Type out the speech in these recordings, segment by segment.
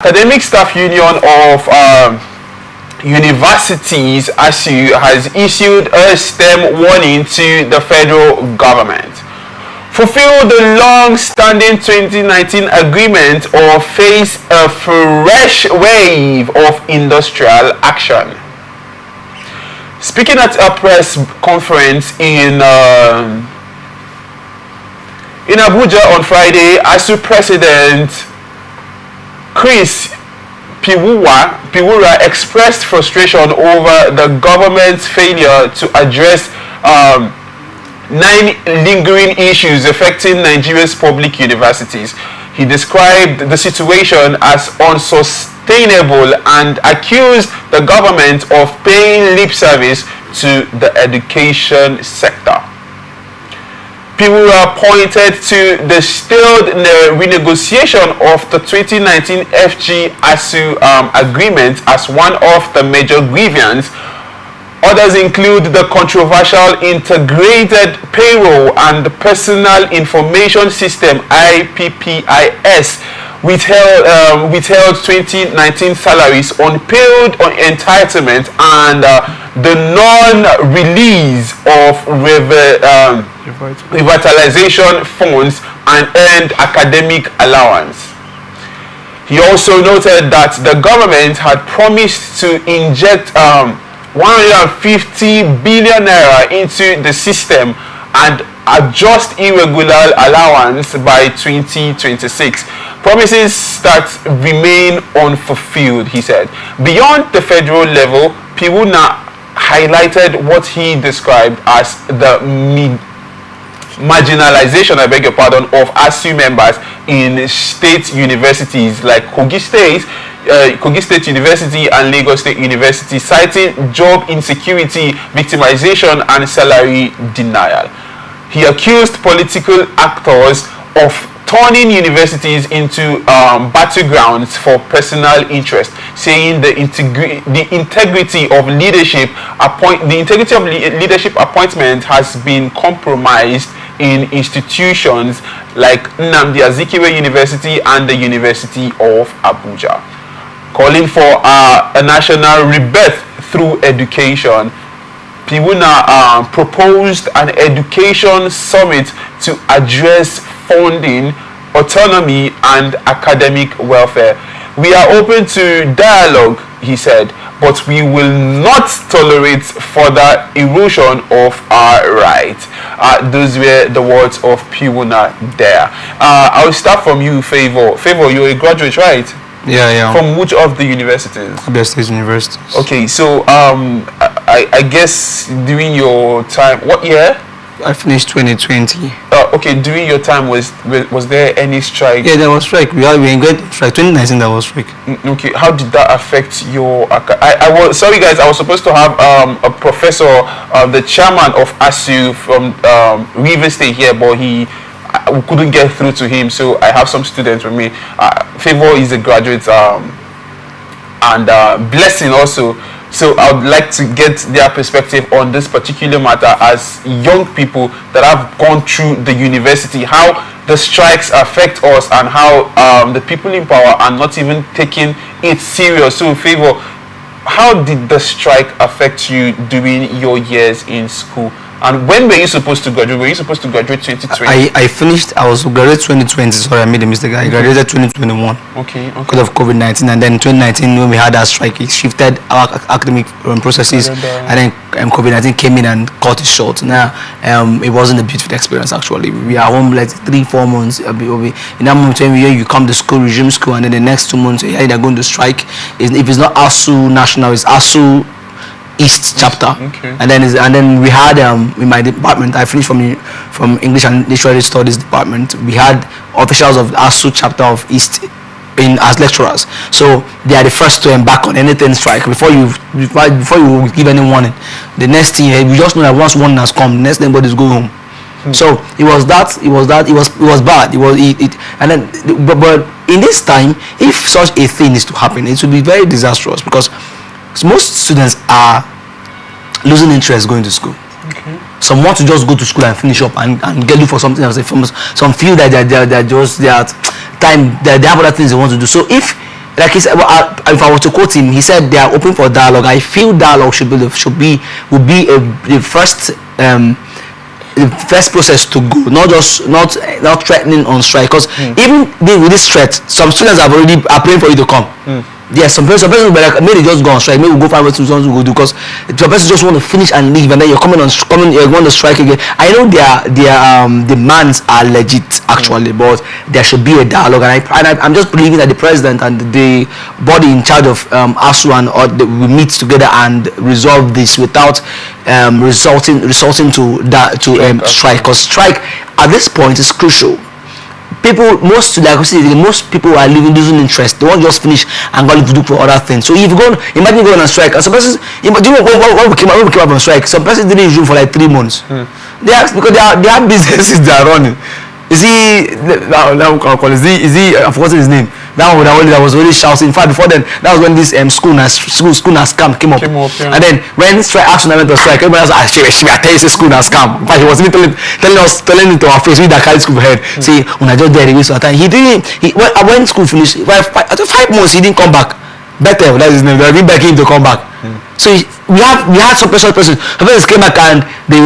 Academic Staff Union of Universities ASUU has issued a STEM warning to the federal government. Fulfill the long-standing 2019 agreement or face a fresh wave of industrial action. Speaking at a press conference in Abuja on Friday, ASUU President Chris Piwura expressed frustration over the government's failure to address 9 lingering issues affecting Nigeria's public universities. He described the situation as unsustainable and accused the government of paying lip service to the education sector. Piwura pointed to the stalled renegotiation of the 2019 FG ASUU agreement as one of the major grievances. Others include the controversial Integrated Payroll and Personal Information System (IPPIS), withheld 2019 salaries, unpaid entitlement, and the non-release of revitalization funds and earned academic allowance. He also noted that the government had promised to inject 150 billion naira into the system and adjust irregular allowance by 2026. Promises that remain unfulfilled, he said. Beyond the federal level, Piwura highlighted what he described as the marginalization, of ASUU members in state universities like Kogi State University and Lagos State University, citing job insecurity, victimization, and salary denial. He accused political actors of turning universities into battlegrounds for personal interest, saying the integrity of leadership appointment has been compromised in institutions like Nnamdi Azikiwe University and the University of Abuja. Calling for a national rebirth through education, Piwura proposed an education summit to address funding, autonomy, and academic welfare. We are open to dialogue, he said, but we will not tolerate further erosion of our rights. Those were the words of Piwura there. I'll start from you, Favor. Favor, you're a graduate, right? Yeah. From which of the universities? Abia State Universities. Okay, so I guess during your time, what year? I finished 2020. Okay, during your time, was there any strike? Yeah, there was strike. We engaged strike. 2019, there was strike. Okay, how did that affect your? I was sorry, guys. I was supposed to have a professor, the chairman of ASUU from River State here, but we couldn't get through to him. So I have some students with me. Favor is a graduate, and Blessing also. So I would like to get their perspective on this particular matter as young people that have gone through the university, how the strikes affect us and how the people in power are not even taking it serious. So, Favor, how did the strike affect you during your years in school? And when were you supposed to graduate? Were you supposed to graduate 2020? I finished, I was graduated 2020, sorry, I made a mistake. I graduated 2021. Okay. Because of COVID-19. And then 2019, when we had that strike, it shifted our academic processes. And then COVID-19 came in and cut it short. Now, it wasn't a beautiful experience, actually. We are home like 3-4 months. In that moment, when you come to school, resume school, and then the next 2 months, you're either going to strike. If it's not ASUU National, it's ASUU East chapter. Okay. And then we had in my department, I finished from English and Literary Studies department. We had officials of ASUU chapter of East as lecturers, so they are the first to embark on anything strike before you give any warning. The next thing, we just know that once warning has come, the next thing everybody's going home. So it was bad. And then but in this time, if such a thing is to happen, it will be very disastrous because most students are losing interest going to school. Okay. Some want to just go to school and finish up and get you for something else. Some feel that they have other things they want to do. So if like he said, if I were to quote him, he said they are open for dialogue. I feel dialogue would be the first process to go, not threatening on strike. Because even with this threat, some students are praying for you to come. Yes, some person will be like, maybe just go on strike, maybe we'll go find what we go do, because some person just want to finish and leave, and then you're you're going to strike again. I know their demands are legit actually, but there should be a dialogue, and I'm just believing that the president and the body in charge of ASUU and we meet together and resolve this without resorting to strike, because strike at this point is crucial. Most people are living losing interest. They won't just finish and go to look for other things. So if you go, imagine going on strike, and some persons, do you know when we came up on strike, some persons didn't resume for like 3 months. They asked because they have businesses they are running. Is he? I forgot his name. That was already shouting. In fact, before then, that was when this school scam came up. Yeah. And then when strike action went to strike, everybody was like, I tell you, say school scam. In fact, he was even telling it to our face with that carry school head. Say, when I just there, he time. When school finished, after 5 months, he didn't come back. Better, that's his name. They been begging him to come back. So we had some person came back and they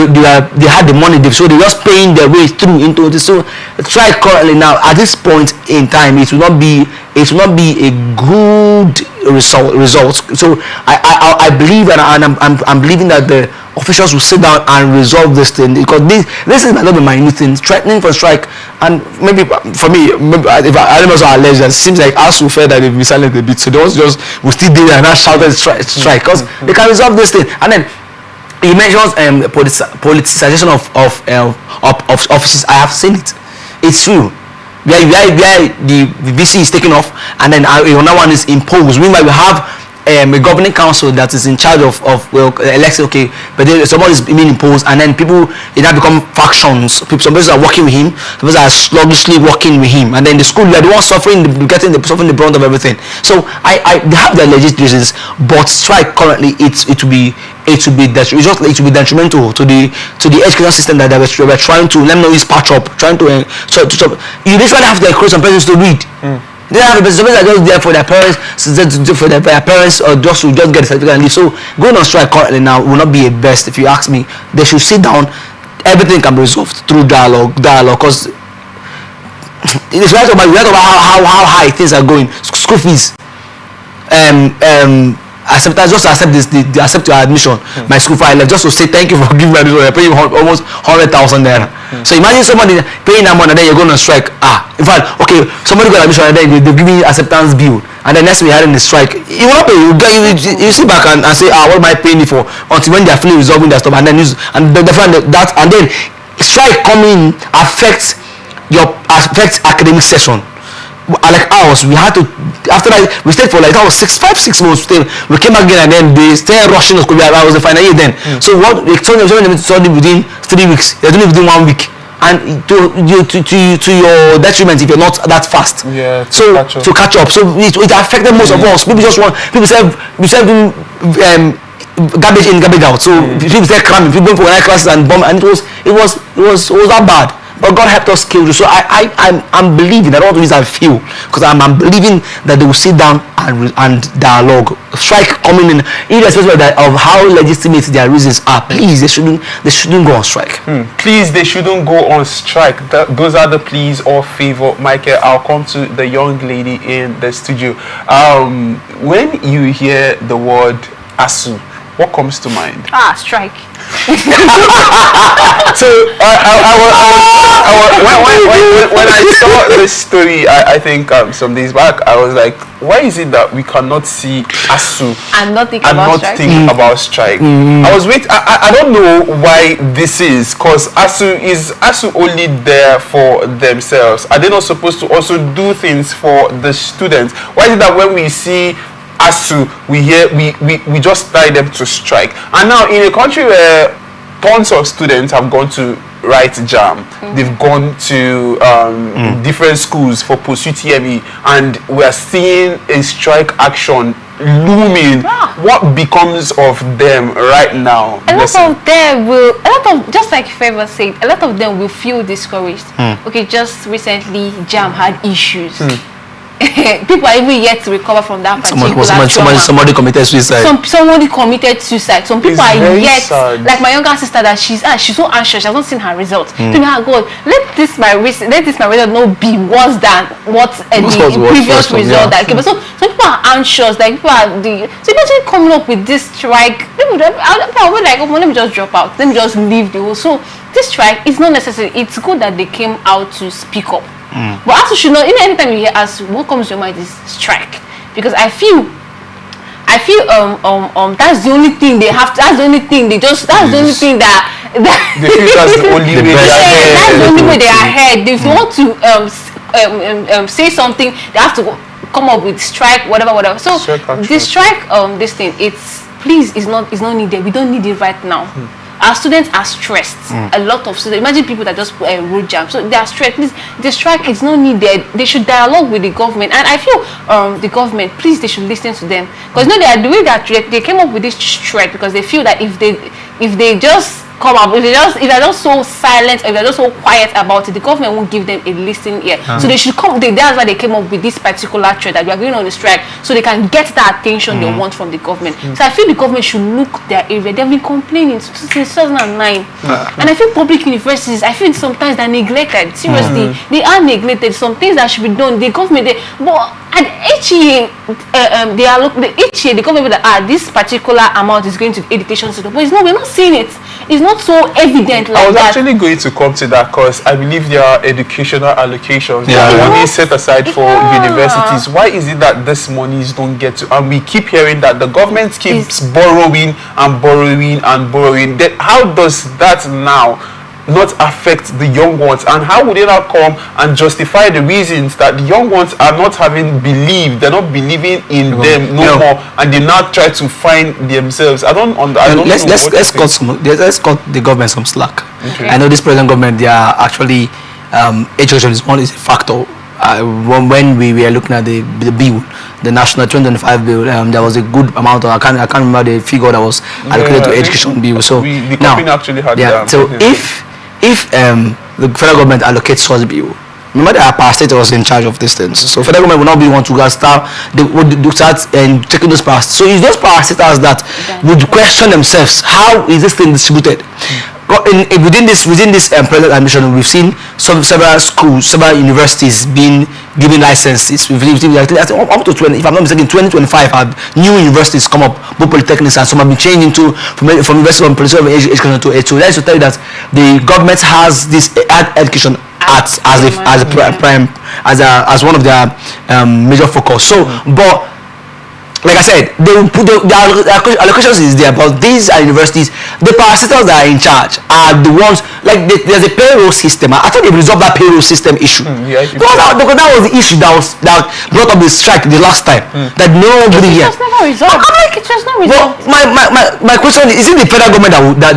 had the money, so they just paying their way through into this. So strike currently now at this point in time, it will not be a good result. So I believe, and I'm believing that the officials will sit down and resolve this thing, because this is not a minute thing. Threatening for strike, and maybe for me, if I also allege that it seems like ASUU felt that they've been silent a bit, so they also just will still do that and not shouted strike, because they can resolve this thing. And then he mentions politicization of offices. I have seen it. It's true. Where the VC is taken off, and then another one is imposed. Meanwhile, we have a governing council that is in charge of election, okay, but then somebody is being imposed, and then people, it now become factions. Some people are working with him, some people are sluggishly working with him, and then the school, they are the ones suffering the brunt of everything. So they have their legit reasons, but strike currently it will be detrimental to the education system that we're trying to, let me know, is patch up, trying to you literally have to encourage some persons to read. They have some people that are just there for their parents, or just to get a certificate and leave. So going on strike currently now will not be a best, if you ask me. They should sit down. Everything can be resolved through dialogue, because it's right about how high things are going. School fees, acceptance, just to accept this, they accept your admission. My school fee, left just to say thank you for giving me admission. They're paying almost 100,000 naira. So imagine somebody paying that money and then you're going on strike. In fact, okay, somebody got admission and then they're giving you acceptance bill, and then next week you're having a strike. You will not pay. You sit back and say, what am I paying for? Until when they're fully resolving their stuff, and then strike coming affects academic session. Like ours, we had to, after that we stayed for like 6 months. We came back again, and then they started rushing us. I was the final year then. So what they told them to study within 3 weeks, they're doing it within 1 week, and to your detriment if you're not that fast. Yeah. So to catch up. So it affected most of us. People said garbage in, garbage out. So people said cramming, people going for night classes and bomb, and it was that bad. But God helped us kill you. So I'm believing, I don't want to use that feel, because I'm believing that they will sit down and dialogue. Strike coming in, irrespective of how legitimate their reasons are. Please, they shouldn't go on strike. Please, they shouldn't go on strike. Those are the pleas or favor. Michael, I'll come to the young lady in the studio. When you hear the word ASUU, what comes to mind? Strike. So when I saw this story, I think some days back, I was like, why is it that we cannot see ASUU and not think about strike? I don't know why this is, because ASUU only there for themselves? Are they not supposed to also do things for the students? Why is it that when we see ASUU, we just tie them to strike? And now in a country where tons of students have gone to write JAM, they've gone to different schools for post-UTME, and we are seeing a strike action looming. What becomes of them right now? Just like Favor said, a lot of them will feel discouraged. Okay, just recently JAM had issues. people are even yet to recover from that particular trauma. Somebody committed suicide. Somebody committed suicide. Some people It's are very yet, sad. like my younger sister, that she's so anxious. She has not seen her results. Tell me, God, let this my result not be worse than what the previous result that came. So some people are anxious. Like people are so imagine coming up with this strike. People are like, oh, let me just drop out. Let me just leave the whole. So this strike is not necessary. It's good that they came out to speak up. But ASUU should know, anytime you hear ASUU, what comes to your mind is strike. Because I feel that's the only thing they have to, that's the only thing they just, that's the only thing that they feel that's the only way they are ahead. That's the only way they are ahead. If you want to say something, they have to come up with strike, whatever. So the strike, this thing, it's not needed. We don't need it right now. Our students are stressed. A lot of students. Imagine people that just put a road jam. So they are stressed. Please, the strike is not needed. They should dialogue with the government. And I feel the government, please, they should listen to them. Because they are the way that they came up with this strike because they feel that if they just come up, if they're just so silent, if they're just so quiet about it, the government won't give them a listening ear. So they should come. That's why they came up with this particular threat that we are going on a strike, so they can get the attention they want from the government. So I feel the government should look their area. They've been complaining since 2009, and I feel public universities, I feel sometimes they're neglected. Seriously, they are neglected. Some things that should be done, the government, but at each year, each year the government that this particular amount is going to the education system, but we're not seeing it. It's not so evident like that. I was actually going to come to that because I believe there are educational allocations. There are money set aside for universities. Why is it that this monies don't get to? And we keep hearing that the government keeps borrowing and borrowing and borrowing. How does that now not affect the young ones, and how would they not come and justify the reasons that the young ones are not having believed, they're not believing in them no more, and they now try to find themselves? Let's cut the government some slack. I know this present government, they are actually education is a factor. When we were looking at the bill, the national 2025 bill, there was a good amount of, I can't remember the figure that was allocated to education bill. So the company actually had that. So if the federal government allocates such bill, remember that our parastatals in charge of these things. So federal government will not be one to start and taking those parastatals. So it's those parastatals that would question themselves, how is this thing distributed? Within this present admission, we've seen several schools, several universities being given licenses. We've I think up to 20, if I'm not mistaken, 2025 have new universities come up, both polytechnics, and some have been changed from university of education to A2. That is to tell you that the government has this education as one of their major focus. So, but like I said, they will put the allocations is there, but these are universities. The parastatals that are in charge are the ones, like there's a payroll system. I thought they resolved that payroll system issue. Because that was the issue that brought up the strike the last time. That nobody here. It was never resolved. I'm like, it was not resolved. My question is it the federal government that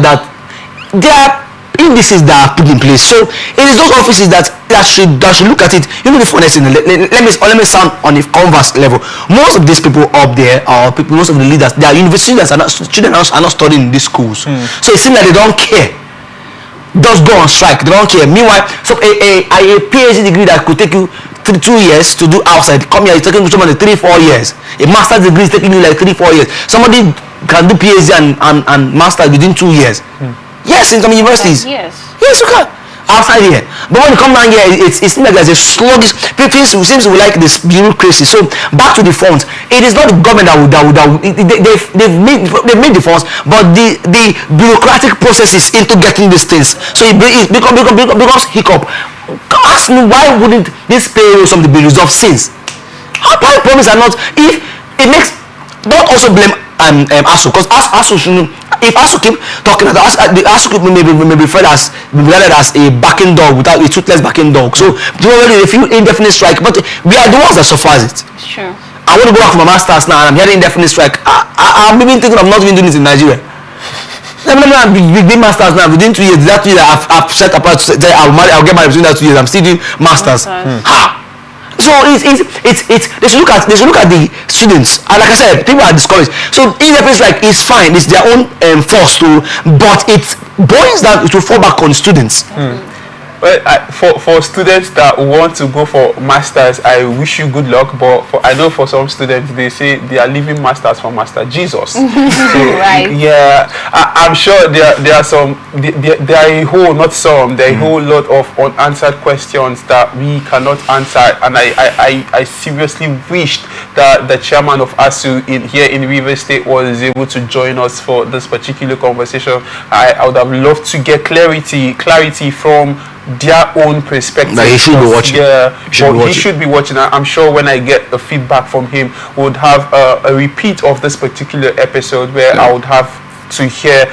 they are indices that are put in place? So it is those offices that should look at it. You know, the funniest thing, let me sound on a converse level. Most of these people up there are people, most of the leaders, they are university students are not studying in these schools. So it seems like they don't care. Just go on strike, they don't care. Meanwhile, so a PhD degree that could take you 2 years to do outside, come here, it's taking somebody 3-4 years. A master's degree is taking you like 3-4 years. Somebody can do PhD and master within 2 years. Yes, in some universities. Yes, you can. Outside here. But when you come down here, it seems like there's a sluggish. People seems to like this bureaucracy. So back to the funds. It is not the government they've made the funds, but the bureaucratic processes into getting these things. So it becomes hiccup. Ask me, why wouldn't this payroll something be resolved since? How promise are not? If it makes, don't also blame ASUU, because ASUU shouldn't. If ASUU keep talking, the ASUU may be regarded as a backing dog without a toothless backing dog. So they feel indefinite strike, but we are the ones that suffers it. Sure. I want to go back for my masters now, and I'm hearing indefinite strike. I'm even thinking of not even doing it in Nigeria. Let me big masters now within 2 years. That 2 years I've set apart. I'll get married between that 2 years. I'm still doing masters. So they should look at the students, and like I said, people are discouraged. So indefinite strike is fine; it's their own force to, but it boils down to fall back on students. Well, for students that want to go for masters, I wish you good luck. But I know for some students, they say they are leaving masters for Master Jesus. So, Right. yeah, I'm sure there are some. There are a whole, not some. There are a whole lot of unanswered questions that we cannot answer, and I seriously wished that the chairman of ASUU here in Rivers State was able to join us for this particular conversation. I would have loved to get clarity from their own perspective. Like he should be watching. Yeah, he should be watching. I'm sure when I get the feedback from him, we'll have a repeat of this particular episode where I would have to hear.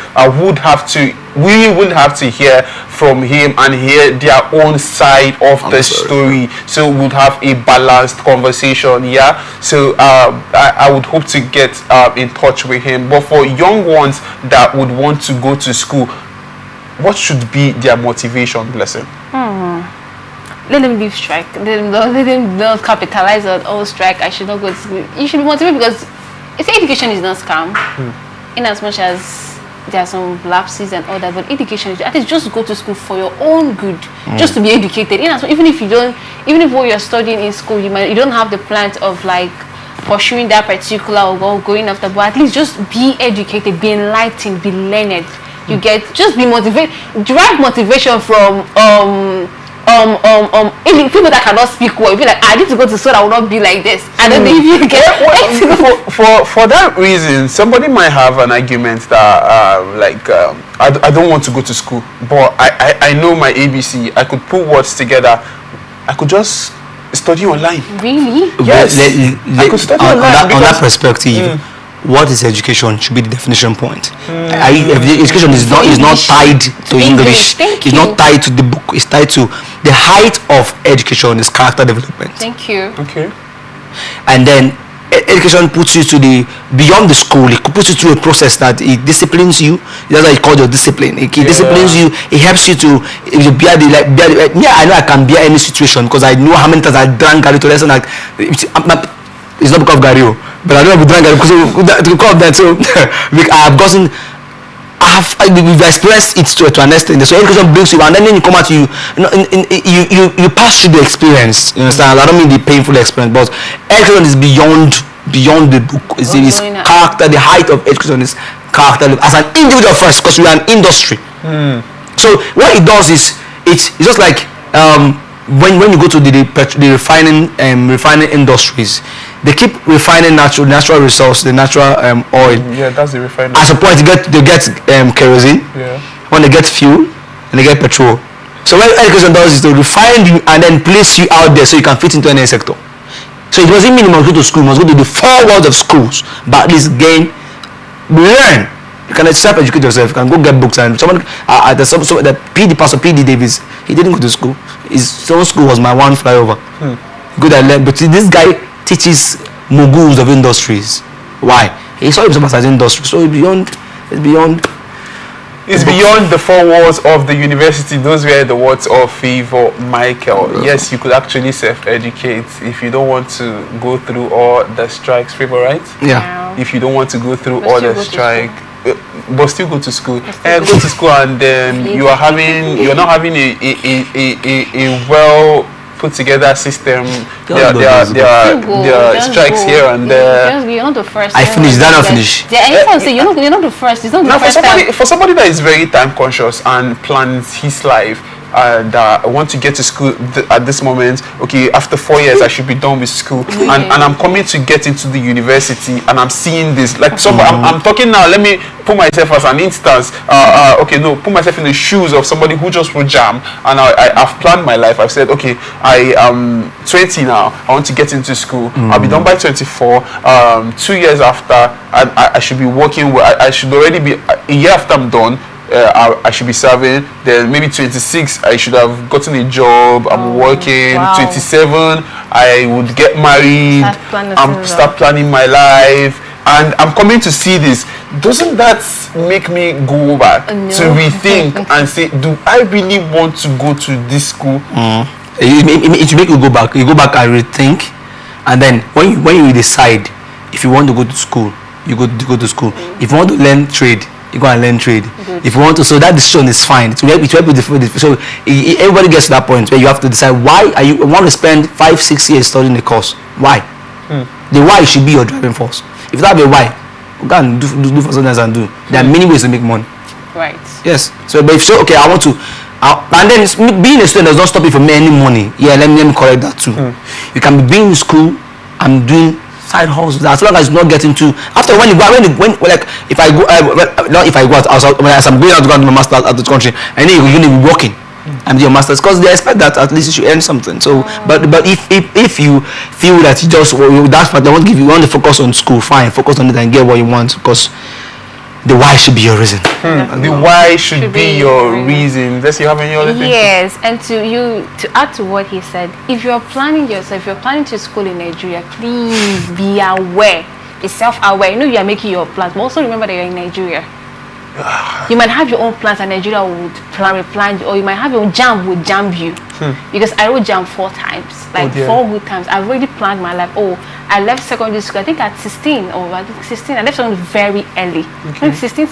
We would have to hear from him and hear their own side of the story. So we would have a balanced conversation. Yeah. So I would hope to get in touch with him. But for young ones that would want to go to school, what should be their motivation, Blessing? Let them leave strike. Let them not capitalize on all strike. I should not go to school. You should be motivated because education is not scam. In as much as there are some lapses and all that, but education is at least just go to school for your own good, just to be educated. Even if what you're studying in school, you don't have the plans of like pursuing that particular or going after, but at least just be educated, be enlightened, be learned. You get, just be motivated, derive motivation from even people that cannot speak well. Be like, I need to go to school, I will not be like this. And then if you get for that reason, somebody might have an argument that I don't want to go to school, but I know my ABC. I could put words together. I could just study online. Really? Yes. I could study online. On that perspective, what is education should be the definition point. Education is not tied to English. It's not tied to the book. It's tied to the height of education is character development. Thank you. Okay. And then education puts you to the beyond the school. It puts you through a process that it disciplines you. That's why it called your discipline. It disciplines you. It helps you to bear the I know I can bear any situation because I know how many times I drank Gary to lesson. It's not because of Gary, but I don't have to drink because of that. So we've experienced it to an extent. So education brings you, and then you come out, you pass through the experience. You understand? I don't mean the painful experience, but education is beyond the book. It's character. The height of education is character as an individual first, because we are an industry. So what it does is it's just like when you go to the refining industries. They keep refining natural resource, the natural oil. Yeah, that's the refining. At a point, they get kerosene. Yeah. When they get fuel, and they get petrol. So what education does is to refine you and then place you out there so you can fit into any sector. So it doesn't mean you must go to school. You must go to the 4 walls of schools, but at least learn. You can self-educate yourself. You can go get books. And someone Pastor P.D. Davis, he didn't go to school. His own school was my one flyover. Good at learn, but this guy teaches moguls of industries. Why? He saw himself as an industry, so it's beyond the 4 walls of the university. Those were the words of Favor Michael. Yes, you could actually self-educate if you don't want to go through all the strikes. Favor, right? Yeah. If you don't want to go through all the strike, but still go to school. Go to school, and then you're not having a well put together system. There are strikes here and there. You're not the first. I finished. That not finish. You're not the first. It's not the first. For somebody that is very time conscious and plans his life, and I want to get to school at this moment. Okay, after 4 years I should be done with school, and I'm coming to get into the university, and I'm seeing this like I'm talking now. Let me put myself as an instance. Put myself in the shoes of somebody who just wrote JAM, and I've planned my life. I've said, okay, I am 20 now. I want to get into school. I'll be done by 24. 2 years after, I should be working. I should already be a year after I'm done. I should be serving. Then maybe 26, I should have gotten a job. I'm working. Wow. 27, I would get married. Start planning my life. And I'm coming to see this. Doesn't that make me go back to rethink and say, do I really want to go to this school? It will make you go back. You go back and rethink. And then when you decide if you want to go to school, you go to school. If you want to learn trade, you go and learn trade. If you want to, so that decision is fine. So everybody gets to that point where you have to decide why are you want to spend 5-6 years studying the course. Why? The why should be your driving force. If you have a why, go and do for something else and do. There are many ways to make money. Right. Yes. So, but if so, okay, I want to. And then being a student does not stop you from earning money. Yeah, let me correct that too. You can be being in school and doing side hustles as long as you're not getting to. After when like if I go not if I go out as I'm going out to go to my master's out of the country, and then you're going to be working and do your master's because they expect that at least you should earn something. So, but if you feel that you just that's what they want to give you, want to focus on school, fine, focus on it and get what you want because. The why should be your reason. The why should be your reason. Does you have any other thing? Yes, and to add to what he said, if you're planning yourself, if you're planning to school in Nigeria, please be aware, be self-aware. You know you are making your plans, but also remember that you're in Nigeria. You might have your own plans and Nigeria would plan you, or you might have your own jam would jam you. Because I wrote jam 4 times, like 4 good times. I've already planned my life. Oh, I left secondary school, I think at 16 or I think 16. I left secondary very early. Okay. 16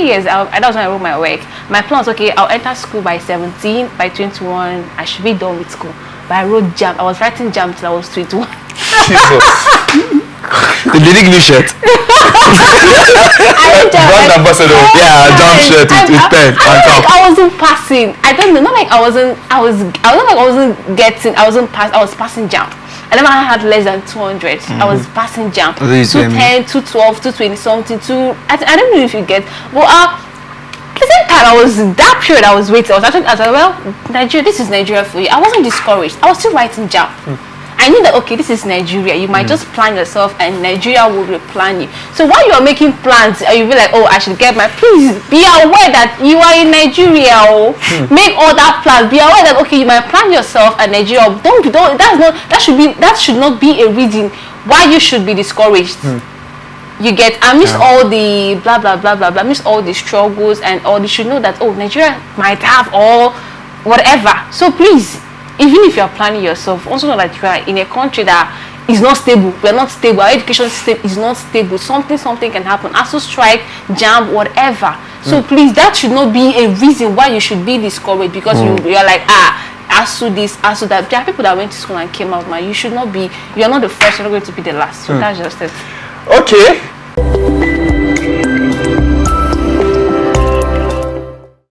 years, that was when I wrote my work. My plan was, okay, I'll enter school by 17, by 21, I should be done with school. But I wrote jam, I was writing jam till I was 21. Jesus. Did he give you shirt? Brand ambassador. Yeah, jump shirt with pen. I wasn't passing. I don't know. Not like I wasn't passing. I was passing jam. I never had less than 200. I was passing jam. 210, 212, 220 something. I don't know if you get. Well, at the same time, I was that period. I was waiting. I was like, well, Nigeria. This is Nigeria for you. I wasn't discouraged. I was still writing jam. I knew that, okay, this is Nigeria. You might just plan yourself and Nigeria will replan you. So while you're making plans, you'll be like, oh, I should get my... Please be aware that you are in Nigeria. Make all that plans. Be aware that, okay, you might plan yourself and Nigeria. That should not be a reason why you should be discouraged. You get, I miss all the blah, blah, blah, blah, blah. I miss all the struggles and all. You should know that, oh, Nigeria might have all whatever. So please, even if you are planning yourself, also know that you are in a country that is not stable. We are not stable. Our education system is not stable. Something can happen. ASUU strike, jam, whatever. So please, that should not be a reason why you should be discouraged because you are like, ASUU this, ASUU that. There are people that went to school and came out, man. You should not be. You are not the first. You're not going to be the last. So that's just it. Okay.